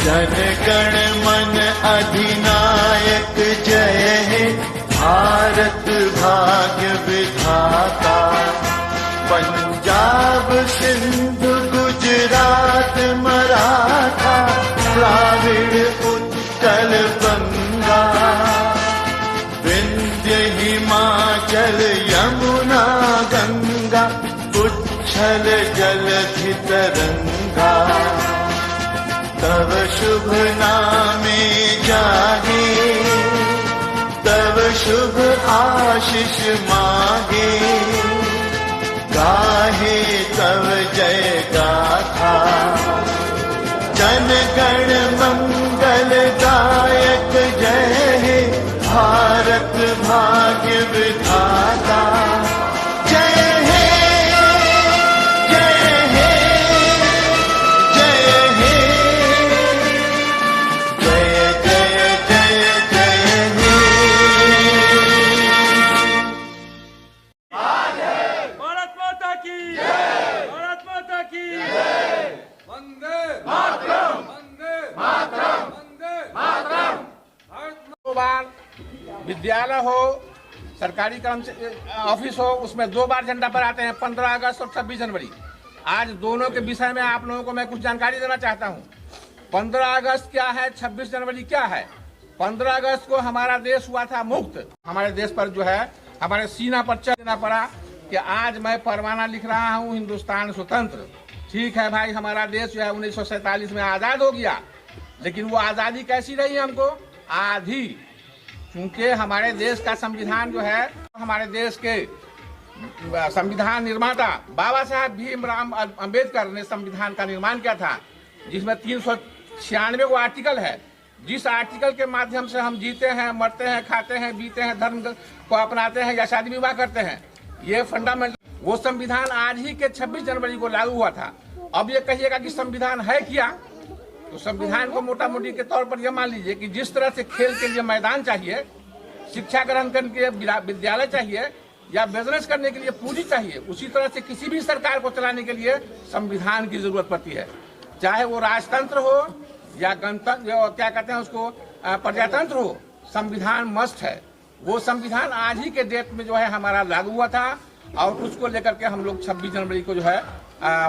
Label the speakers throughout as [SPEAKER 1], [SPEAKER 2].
[SPEAKER 1] जन गण मन अधिनायक जय हे भारत भाग्य विधाता। पंजाब सिंध गुजरात मराठा द्राविड़ उत्कल बंगा। विंध्य हिमाचल यमुना गंगा उच्छल जलधि तरंगा। तव शुभ नामे जागे तव शुभ आशीष मागे। गाहे तव जय गाथा जन गण मंगल दायक जय हे भारत भाग्य विधाता। जय हे जय हे जय हे जय जय जय जय हे।
[SPEAKER 2] भारत माता की जय, भारत माता की जय। वंदे मातरम, वंदे मातरम, वंदे मातरम।
[SPEAKER 3] दो बार विद्यालय हो, सरकारी ऑफिस हो, उसमें 2 बार झंडा पर आते हैं, 15 अगस्त और 26 जनवरी। आज दोनों के विषय में आप लोगों को मैं कुछ जानकारी देना चाहता हूं। 15 अगस्त क्या है, 26 जनवरी क्या है। 15 अगस्त को हमारा देश हुआ था मुक्त। हमारे देश पर जो है हमारे सीना पर चढ़ देना पड़ा कि आज मैं परवाना लिख रहा हूं, हिंदुस्तान स्वतंत्र। ठीक है भाई, हमारा देश जो है 1947 में आजाद हो गया, लेकिन वो आजादी कैसी रही हमको? आधी। क्योंकि हमारे देश का संविधान जो है, हमारे देश के संविधान निर्माता बाबा साहब भीमराव अंबेडकर ने संविधान का निर्माण किया था, जिसमें 396 को आर्टिकल है। जिस आर्टिकल के माध्यम से हम जीते हैं, मरते हैं, खाते हैं, बीते हैं, धर्म को अपनाते हैं या शादी विवाह करते हैं, ये फंडामेंटल वो संविधान आज ही के 26 जनवरी को लागू हुआ था। अब ये कहिएगा कि संविधान है क्या, तो संविधान को मोटा मोटी के तौर पर यह मान लीजिए कि जिस तरह से खेल के लिए मैदान चाहिए, शिक्षा ग्रहण करने के लिए विद्यालय चाहिए या बिजनेस करने के लिए पूंजी चाहिए, उसी तरह से किसी भी सरकार को चलाने के लिए संविधान की जरूरत पड़ती है। चाहे वो राजतंत्र हो या गणतंत्र, क्या कहते हैं उसको, प्रजातंत्र हो, संविधान मस्ट है। वो संविधान आज ही के डेट में जो है हमारा लागू हुआ था और उसको लेकर के हम लोग 26 जनवरी को जो है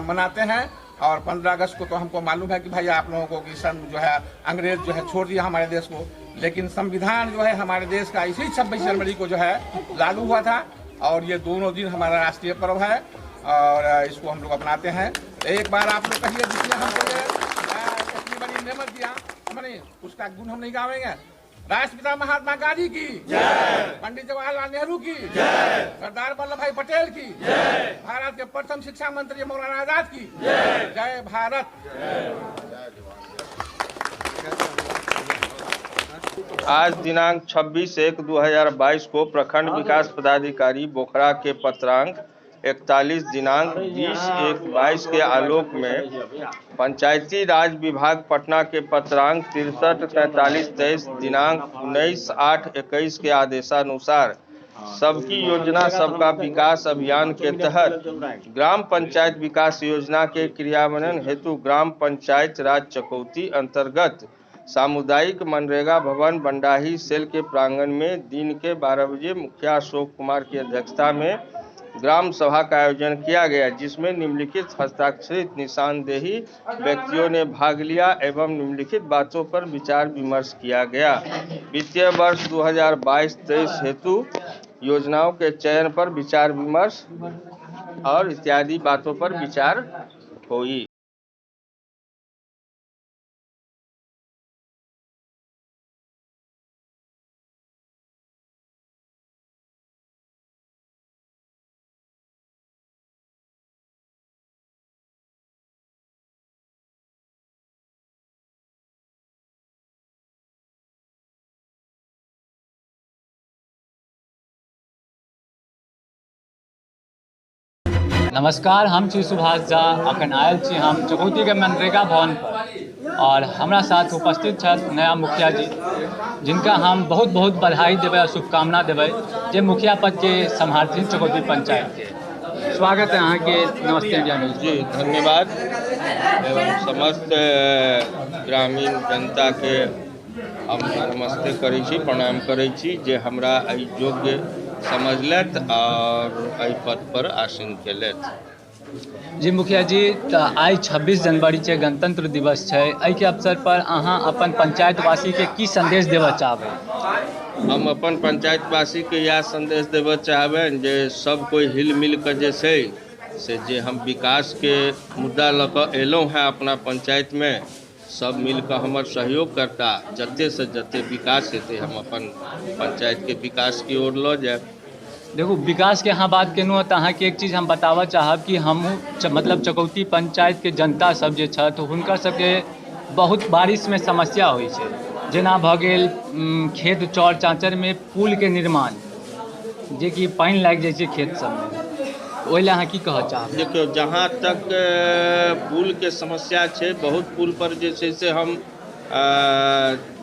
[SPEAKER 3] मनाते हैं। और 15 अगस्त को तो हमको मालूम है कि भाई आप लोगों को कि जो है अंग्रेज जो है छोड़ दिया हमारे देश को, लेकिन संविधान जो है हमारे देश का इसी 26 जनवरी को जो है लागू हुआ था। और ये दोनों दिन हमारा राष्ट्रीय पर्व है और इसको हम लोग अपनाते हैं। एक बार आप लोग कहिए, जिसने हमको इतनी बड़ी नेमत दिया, हमने उसका गुण हम नहीं गावेंगे। राष्ट्रपिता महात्मा गांधी की जय, पंडित जवाहरलाल नेहरू की जय, सरदार वल्लभ भाई पटेल की जय, भारत के प्रथम शिक्षा मंत्री मौलाना आजाद की जय। जय भारत।
[SPEAKER 4] आज दिनांक 26/1/2022 को प्रखंड विकास पदाधिकारी बोखरा के पत्रांक 41 दिनांक 20/1/22 के आलोक में पंचायती राज विभाग पटना के पत्रांक 63-43-23 दिनांक 19/8/21 के आदेशानुसार सबकी योजना सबका विकास अभियान के तहत ग्राम पंचायत विकास योजना के क्रियान्वयन हेतु ग्राम पंचायत राज चकौती अंतर्गत सामुदायिक मनरेगा भवन बंडाही सेल के प्रांगण में दिन के 12 बजे मुखिया अशोक कुमार की अध्यक्षता में ग्राम सभा का आयोजन किया गया, जिसमें निम्नलिखित हस्ताक्षरित निशानदेही व्यक्तियों ने भाग लिया एवं निम्नलिखित बातों पर विचार विमर्श किया गया। वित्तीय वर्ष 2022-23 हेतु योजनाओं के चयन पर विचार विमर्श और इत्यादि बातों पर विचार हुई।
[SPEAKER 5] नमस्कार, हम छी सुभाष झा। अखन आयल छी हम चकौती के मनरेगा भवन पर और हमारा साथ उपस्थित छथि नया मुखिया जी, जिनका हम बहुत बहुत बधाई देबै और शुभकामना देबै जे मुखिया पद के सम्हारथिन चकौती पंचायत के। स्वागत है अहाँ के नमस्ते इंडिया न्यूज।
[SPEAKER 4] जी धन्यवाद एवं समस्त ग्रामीण जनता के हम नमस्ते करै छी, प्रणाम करै छी जे हमरा एहि योग्य समझलथि और एहि पद पर आसीन केलथि।
[SPEAKER 5] जी मुखिया जी, तऽ आइ 26 जनवरी छै, गणतंत्र दिवस छै, एहिके अवसर पर अहाँ अपन पंचायतवासी के की संदेश देबऽ चाहबै?
[SPEAKER 4] हम अपन पंचायतवासी के यह संदेश देबऽ चाहबनि जे सब कोई हिल मिल कर जे छै से जे हम विकास के मुद्दा लऽ कऽ एलहुँ हैं अपना पंचायत में, सब मिल कऽ हमर सहयोग करता, जते से जते विकास हेतै हम अपन पंचायत के विकास की ओर लऽ जायब।
[SPEAKER 5] देखो विकास के अहाँ बात केलहुँ तऽ अहाँके एक चीज हम बताबऽ चाहब कि हमहूँ मतलब चकौती पंचायत के जनता सब जे छथि हुनकर सबके बहुत बारिश में समस्या होइ छै, जेना भऽ गेल खेत चौर चाँचर में पुल के निर्माण, जे कि पानि लागि जाइ छै खेत सबमे, ओहि लए अहाँ की कहऽ चाहब?
[SPEAKER 4] देखियो जहाँ तक पुल के समस्या छै, बहुत पुल पर जे छै से हम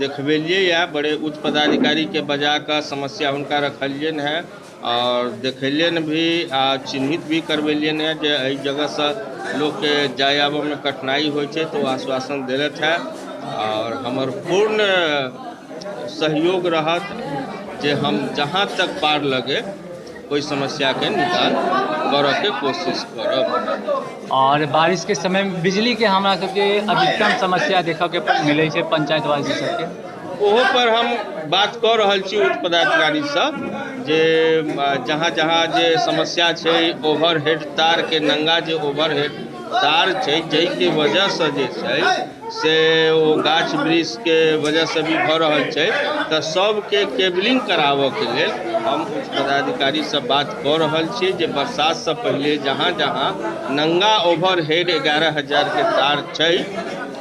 [SPEAKER 4] देखबेलिए या बड़े उच्च पदाधिकारी के बजा कऽ समस्या हुनका रखलियन है और देखलियन भी आ चिन्हित भी करवेलियन है जे एहि जगह से लोग के जाय आबऽ में कठिनाई होइ छै, तो आश्वासन देलथ है और हमर पूर्ण सहयोग रहत जे हम जहाँ तक पार लगे कोई समस्या के निकाल करऽ के कोशिश करब।
[SPEAKER 5] और बारिश के समय में बिजली के हमरा सबके अधिकतम समस्या देखऽ के मिलै छै पंचायतवासी सबके,
[SPEAKER 4] ओहो पर हम बात कऽ रहल छी उच्च पदाधिकारी सब जे जहाँ जहाँ जे समस्या छै, ओवरहेड तार के नंगा जे ओवरहेड तार छै, जाहि के वजह से जे छै से ओ गाछ वृक्ष के वजह से भी भऽ रहल छै, तऽ सबके केबलिंग कराबऽ के लेल हम उच्च पदाधिकारी से बात कऽ रहल छी जे बरसात से पहले जहाँ जहाँ नंगा ओवरहेड 11,000 के तार छै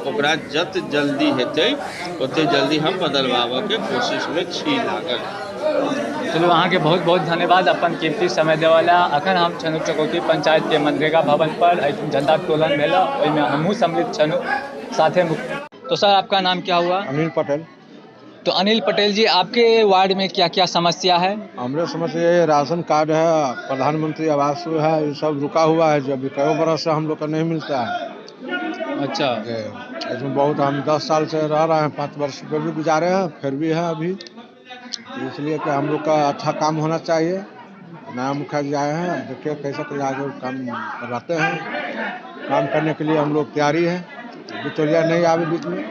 [SPEAKER 4] ओकरा जत जल्दी हेतै ओते जल्दी हम बदलवाबऽ के कोशिश में छी लागल।
[SPEAKER 5] चलो अहाँ के बहुत बहुत धन्यवाद अपन कीमती समय देवाला। अखन हम छनु चकौती पंचायत के मनरेगा भवन पर, झंडा तोलन भेला, ओहिमे हमहूँ सम्मिलित छनु साथे। तो सर आपका नाम क्या हुआ?
[SPEAKER 6] अनिल पटेल।
[SPEAKER 5] तो अनिल पटेल जी, आपके वार्ड में क्या क्या समस्या है?
[SPEAKER 6] हमारे समस्या ये राशन कार्ड है, प्रधानमंत्री आवास है, ये सब रुका हुआ है, जब कई बरस से हम लोग का नहीं मिलता है।
[SPEAKER 5] अच्छा,
[SPEAKER 6] इसमें बहुत हम 10 साल से रह रहे हैं, 5 वर्ष पे भी गुजारे हैं, फिर भी है अभी, इसलिए कि हम लोग का अच्छा काम होना चाहिए। नया मुखिया जी आए हैं, देखिए कैसे आगे काम करवाते हैं, काम करने के लिए हम लोग तैयारी है, बिचौलिया नहीं आवे बीच में,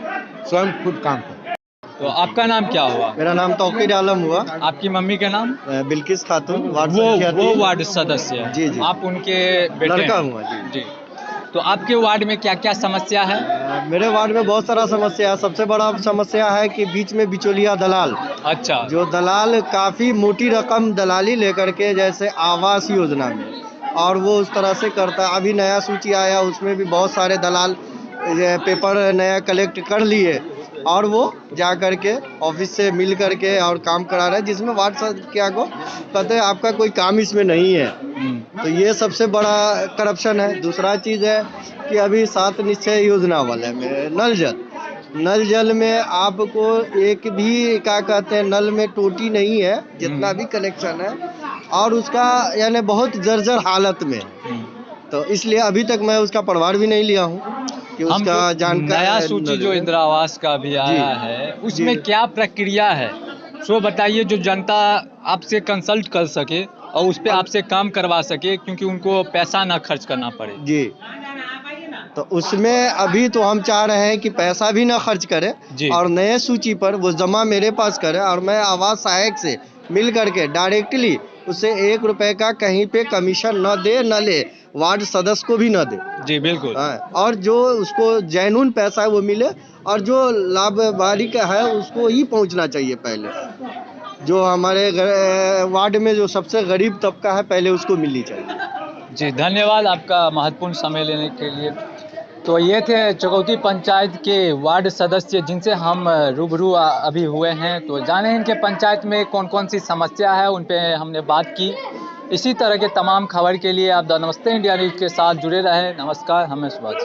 [SPEAKER 6] स्वयं खुद काम करें।
[SPEAKER 5] तो आपका नाम क्या हुआ?
[SPEAKER 7] मेरा नाम तौकीर आलम हुआ।
[SPEAKER 5] आपकी मम्मी का नाम?
[SPEAKER 7] बिल्किस खातून, वार्ड
[SPEAKER 5] वो
[SPEAKER 7] संख्या
[SPEAKER 5] वार्ड सदस्य है?
[SPEAKER 7] जी जी,
[SPEAKER 5] आप उनके बेटे
[SPEAKER 7] लड़का
[SPEAKER 5] हैं?
[SPEAKER 7] हुआ जी
[SPEAKER 5] जी। तो आपके वार्ड में क्या क्या समस्या है?
[SPEAKER 7] मेरे वार्ड में बहुत सारा समस्या है। सबसे बड़ा समस्या है कि बीच में बिचौलिया दलाल,
[SPEAKER 5] अच्छा,
[SPEAKER 7] जो दलाल काफ़ी मोटी रकम दलाली लेकर के, जैसे आवास योजना में, और वो उस तरह से करता है। अभी नया सूची आया, उसमें भी बहुत सारे दलाल पेपर नया कलेक्ट कर लिए और वो जा कर के ऑफिस से मिल कर के और काम करा रहे हैं, जिसमें वार्ड संख्या को कहते हैं आपका कोई काम इसमें नहीं है। तो ये सबसे बड़ा करप्शन है। दूसरा चीज़ है कि अभी 7 निश्चय योजना वाले में नल जल में आपको एक भी क्या कहते हैं नल में टोटी नहीं है, जितना भी कनेक्शन है, और उसका यानी बहुत जर्जर हालत में। तो इसलिए अभी तक मैं उसका प्रभार भी नहीं लिया हूँ कि उसका जानकारी।
[SPEAKER 5] नया सूची जो इंदिरा आवास का भी आया है, उसमें क्या प्रक्रिया है सो बताइए, जो जनता आपसे कंसल्ट कर सके और उस पर आपसे काम करवा सके, क्योंकि उनको पैसा ना खर्च करना पड़े।
[SPEAKER 7] जी, तो उसमें अभी तो हम चाह रहे हैं कि पैसा भी ना खर्च करे और नए सूची पर वो जमा मेरे पास करे, और मैं आवास सहायक से मिल करके डायरेक्टली उसे 1 रुपए का कहीं पे कमीशन न दे न ले, वार्ड सदस्य को भी न दे।
[SPEAKER 5] जी बिल्कुल।
[SPEAKER 7] और जो उसको जैनून पैसा है वो मिले, और जो लाभकारी का है उसको ही पहुंचना चाहिए। पहले जो हमारे वार्ड में जो सबसे गरीब तबका है, पहले उसको मिलनी चाहिए।
[SPEAKER 5] जी धन्यवाद आपका महत्वपूर्ण समय लेने के लिए। तो ये थे चकौती पंचायत के वार्ड सदस्य जिनसे हम रूबरू अभी हुए हैं। तो जाने इनके पंचायत में कौन कौन सी समस्या है, उन पे हमने बात की। इसी तरह के तमाम खबर के लिए आप द नमस्ते इंडिया न्यूज़ के साथ जुड़े रहे। नमस्कार, हमें सुभाष।